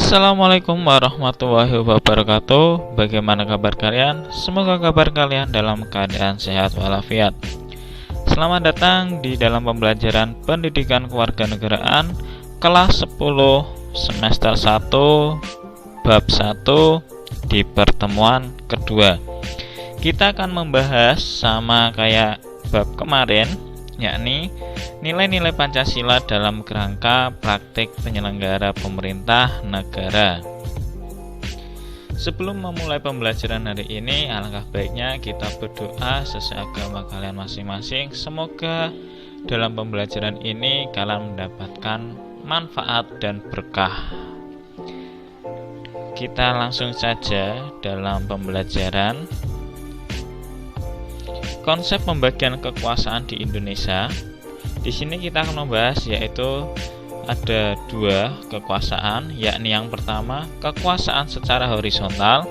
Assalamualaikum warahmatullahi wabarakatuh. Bagaimana kabar kalian? Semoga kabar kalian dalam keadaan sehat walafiat. Selamat datang di dalam pembelajaran Pendidikan Kewarganegaraan kelas 10 semester 1 bab 1 di pertemuan kedua. Kita akan membahas sama kayak bab kemarin, yakni nilai-nilai Pancasila dalam kerangka praktik penyelenggara pemerintah negara. Sebelum memulai pembelajaran hari ini, alangkah baiknya kita berdoa sesuai agama kalian masing-masing. Semoga dalam pembelajaran ini kalian mendapatkan manfaat dan berkah. Kita langsung saja dalam pembelajaran. Konsep pembagian kekuasaan di Indonesia. Di sini kita akan membahas yaitu ada dua kekuasaan, yakni yang pertama kekuasaan secara horizontal,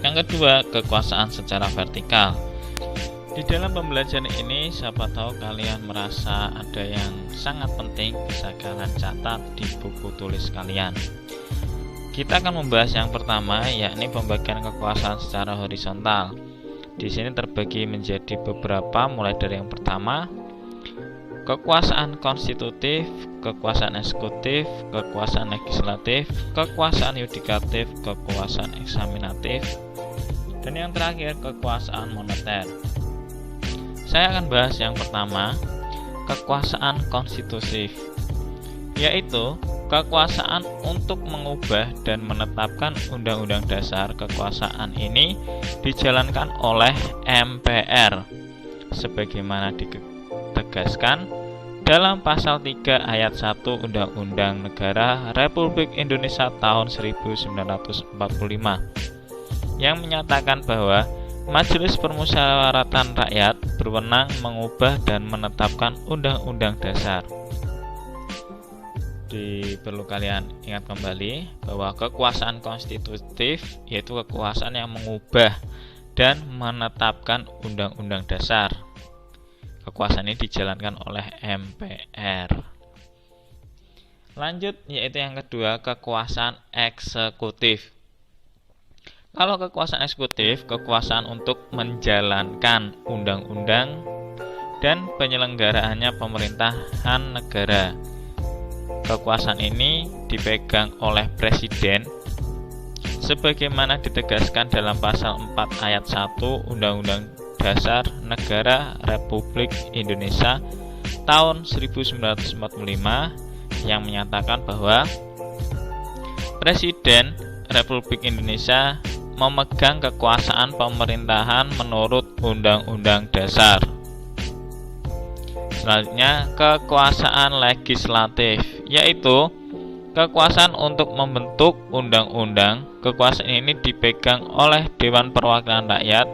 yang kedua kekuasaan secara vertikal. Di dalam pembelajaran ini, siapa tahu kalian merasa ada yang sangat penting, bisa kalian catat di buku tulis kalian. Kita akan membahas yang pertama, yakni pembagian kekuasaan secara horizontal. Di sini terbagi menjadi beberapa, mulai dari yang pertama, kekuasaan konstitutif, kekuasaan eksekutif, kekuasaan legislatif, kekuasaan yudikatif, kekuasaan eksaminatif, dan yang terakhir kekuasaan moneter. Saya akan bahas yang pertama, kekuasaan konstitutif, yaitu kekuasaan untuk mengubah dan menetapkan undang-undang dasar. Kekuasaan ini dijalankan oleh MPR sebagaimana ditegaskan dalam pasal 3 ayat 1 Undang-Undang Negara Republik Indonesia tahun 1945 yang menyatakan bahwa Majelis Permusyawaratan Rakyat berwenang mengubah dan menetapkan undang-undang dasar. Perlu kalian ingat kembali bahwa kekuasaan konstitutif yaitu kekuasaan yang mengubah dan menetapkan undang-undang dasar. Kekuasaan ini dijalankan oleh MPR. Lanjut, yaitu yang kedua, kekuasaan eksekutif. Kalau kekuasaan eksekutif, kekuasaan untuk menjalankan undang-undang dan penyelenggaraannya pemerintahan negara. Kekuasaan ini dipegang oleh Presiden sebagaimana ditegaskan dalam pasal 4 ayat 1 Undang-Undang Dasar Negara Republik Indonesia tahun 1945 yang menyatakan bahwa Presiden Republik Indonesia memegang kekuasaan pemerintahan menurut Undang-Undang Dasar. Selanjutnya, kekuasaan legislatif, yaitu kekuasaan untuk membentuk undang-undang. Kekuasaan ini dipegang oleh Dewan Perwakilan Rakyat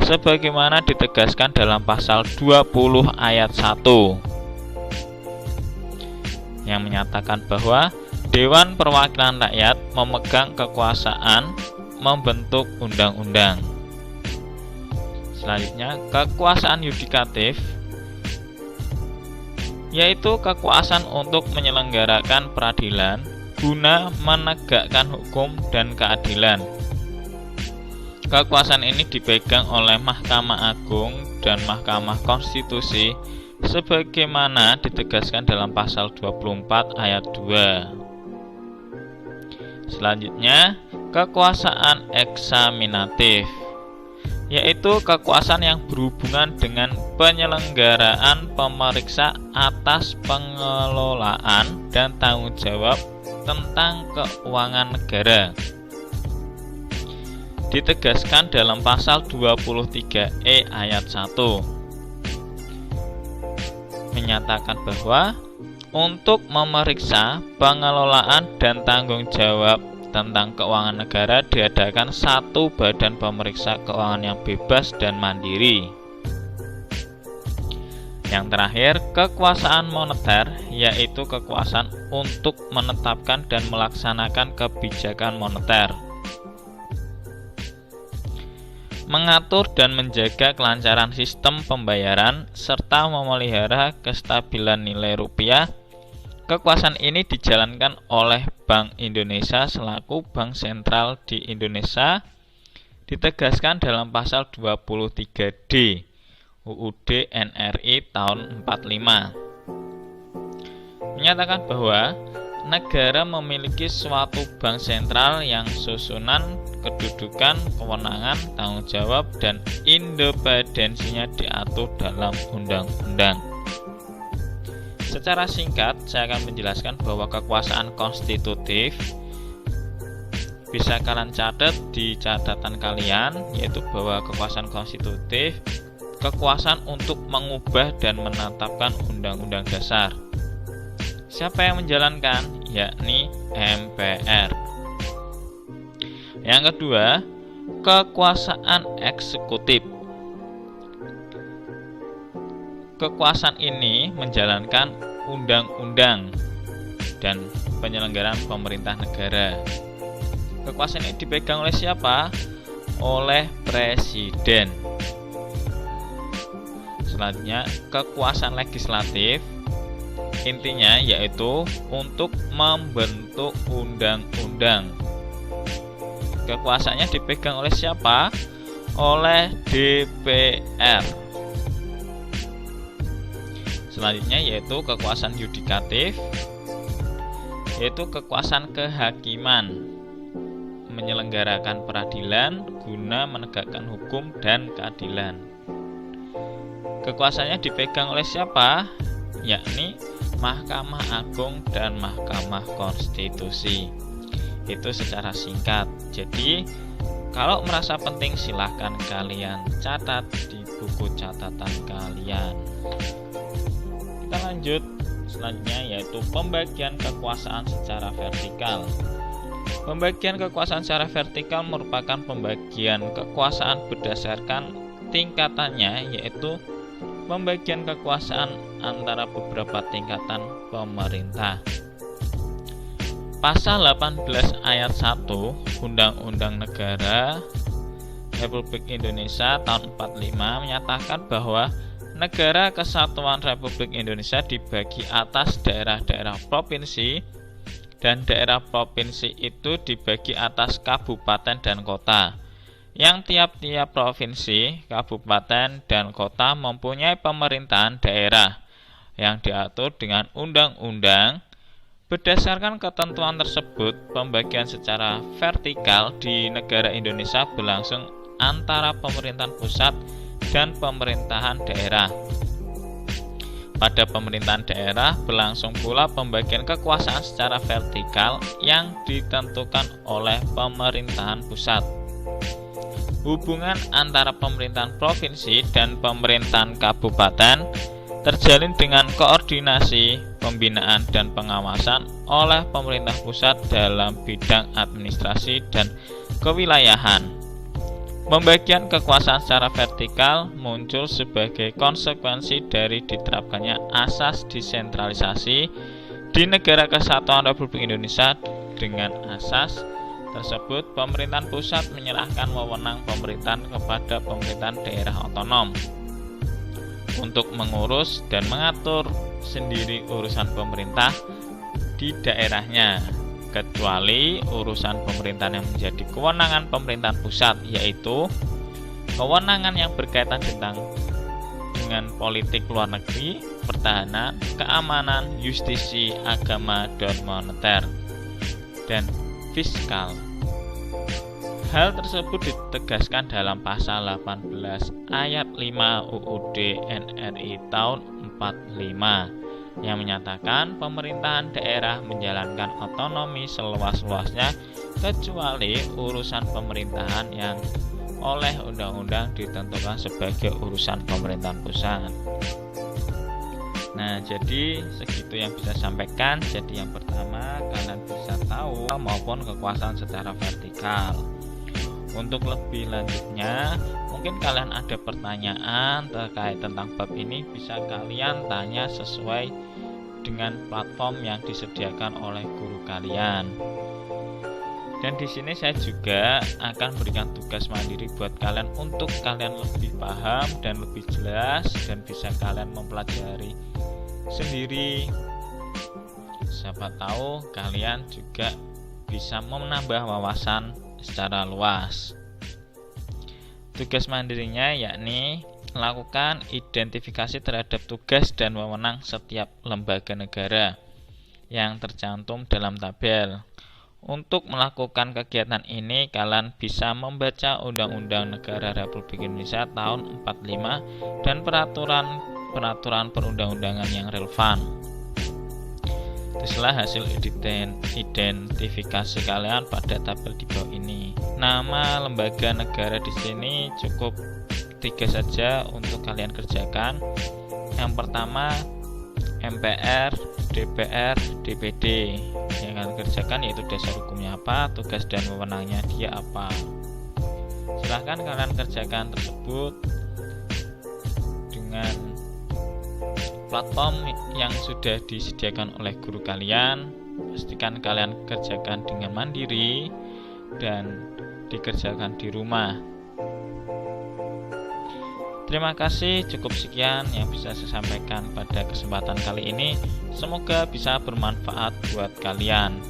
sebagaimana ditegaskan dalam pasal 20 ayat 1 yang menyatakan bahwa Dewan Perwakilan Rakyat memegang kekuasaan membentuk undang-undang. Selanjutnya, kekuasaan yudikatif, yaitu kekuasaan untuk menyelenggarakan peradilan guna menegakkan hukum dan keadilan. Kekuasaan ini dipegang oleh Mahkamah Agung dan Mahkamah Konstitusi sebagaimana ditegaskan dalam pasal 24 ayat 2. Selanjutnya, kekuasaan eksaminatif, yaitu kekuasaan yang berhubungan dengan penyelenggaraan pemeriksa atas pengelolaan dan tanggung jawab tentang keuangan negara. Ditegaskan dalam pasal 23E ayat 1 menyatakan bahwa untuk memeriksa pengelolaan dan tanggung jawab tentang keuangan negara diadakan satu badan pemeriksa keuangan yang bebas dan mandiri. Yang terakhir, kekuasaan moneter, yaitu kekuasaan untuk menetapkan dan melaksanakan kebijakan moneter, mengatur dan menjaga kelancaran sistem pembayaran, serta memelihara kestabilan nilai rupiah Kekuasaan ini dijalankan oleh Bank Indonesia selaku bank sentral di Indonesia, ditegaskan dalam pasal 23D UUD NRI tahun 45. Menyatakan bahwa negara memiliki suatu bank sentral yang susunan, kedudukan, kewenangan, tanggung jawab, dan independensinya diatur dalam undang-undang. Secara singkat, saya akan menjelaskan bahwa kekuasaan konstitutif bisa kalian catat di catatan kalian, yaitu bahwa kekuasaan konstitutif kekuasaan untuk mengubah dan menetapkan undang-undang dasar. Siapa yang menjalankan? Yakni MPR. Yang kedua, kekuasaan eksekutif. Kekuasaan ini menjalankan undang-undang dan penyelenggaraan pemerintah negara. Kekuasaan ini dipegang oleh siapa? Oleh presiden. Selanjutnya, kekuasaan legislatif. Intinya yaitu untuk membentuk undang-undang. Kekuasaannya dipegang oleh siapa? Oleh DPR. Selanjutnya yaitu kekuasaan yudikatif, yaitu kekuasaan kehakiman, menyelenggarakan peradilan guna menegakkan hukum dan keadilan. Kekuasaannya dipegang oleh siapa? Yakni Mahkamah Agung dan Mahkamah Konstitusi. Itu secara singkat. Jadi kalau merasa penting silahkan kalian catat di buku catatan kalian. Kita lanjut selanjutnya yaitu pembagian kekuasaan secara vertikal. Pembagian kekuasaan secara vertikal merupakan pembagian kekuasaan berdasarkan tingkatannya, yaitu pembagian kekuasaan antara beberapa tingkatan pemerintah. Pasal 18 ayat 1 Undang-Undang Negara Republik Indonesia tahun 45 menyatakan bahwa Negara Kesatuan Republik Indonesia dibagi atas daerah-daerah provinsi, dan daerah provinsi itu dibagi atas kabupaten dan kota, yang tiap-tiap provinsi, kabupaten, dan kota mempunyai pemerintahan daerah yang diatur dengan undang-undang. Berdasarkan ketentuan tersebut, pembagian secara vertikal di negara Indonesia berlangsung antara pemerintahan pusat dan pemerintahan daerah. Pada pemerintahan daerah berlangsung pula pembagian kekuasaan secara vertikal yang ditentukan oleh pemerintahan pusat. Hubungan antara pemerintahan provinsi dan pemerintahan kabupaten terjalin dengan koordinasi, pembinaan, dan pengawasan oleh pemerintah pusat dalam bidang administrasi dan kewilayahan. Pembagian kekuasaan secara vertikal muncul sebagai konsekuensi dari diterapkannya asas desentralisasi di Negara Kesatuan Republik Indonesia. Dengan asas tersebut, pemerintahan pusat menyerahkan wewenang pemerintahan kepada pemerintahan daerah otonom untuk mengurus dan mengatur sendiri urusan pemerintah di daerahnya, kecuali urusan pemerintahan yang menjadi kewenangan pemerintahan pusat, yaitu kewenangan yang berkaitan dengan politik luar negeri, pertahanan, keamanan, justisi, agama, dan moneter, dan fiskal. Hal tersebut ditegaskan dalam pasal 18 ayat 5 UUD NRI tahun 45 yang menyatakan pemerintahan daerah menjalankan otonomi seluas-luasnya kecuali urusan pemerintahan yang oleh undang-undang ditentukan sebagai urusan pemerintahan pusat. Nah, jadi segitu yang bisa sampaikan. Jadi yang pertama, kalian bisa tahu maupun kekuasaan secara vertikal. Untuk lebih lanjutnya, mungkin kalian ada pertanyaan terkait tentang bab ini, bisa kalian tanya sesuai dengan platform yang disediakan oleh guru kalian. Dan di sini saya juga akan berikan tugas mandiri buat kalian untuk kalian lebih paham dan lebih jelas dan bisa kalian mempelajari sendiri Siapa tahu kalian juga bisa menambah wawasan secara luas. Tugas mandirinya yakni melakukan identifikasi terhadap tugas dan wewenang setiap lembaga negara yang tercantum dalam tabel. Untuk melakukan kegiatan ini, kalian bisa membaca Undang-Undang Negara Republik Indonesia tahun 45 dan peraturan perundang-undangan yang relevan. Tulislah hasil identifikasi kalian pada tabel di bawah ini. Nama lembaga negara di sini cukup 3 saja untuk kalian kerjakan. Yang pertama MPR, DPR, DPD. Yang kalian kerjakan yaitu dasar hukumnya apa, tugas dan wewenangnya dia apa. Silahkan kalian kerjakan tersebut dengan platform yang sudah disediakan oleh guru kalian. Pastikan kalian kerjakan dengan mandiri dan dikerjakan di rumah. Terima kasih, cukup sekian yang bisa saya sampaikan pada kesempatan kali ini. Semoga bisa bermanfaat buat kalian.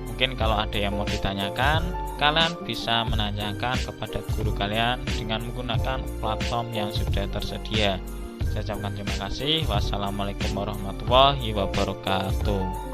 Mungkin kalau ada yang mau ditanyakan, kalian bisa menanyakan kepada guru kalian dengan menggunakan platform yang sudah tersedia. Saya ucapkan terima kasih. Wassalamualaikum warahmatullahi wabarakatuh.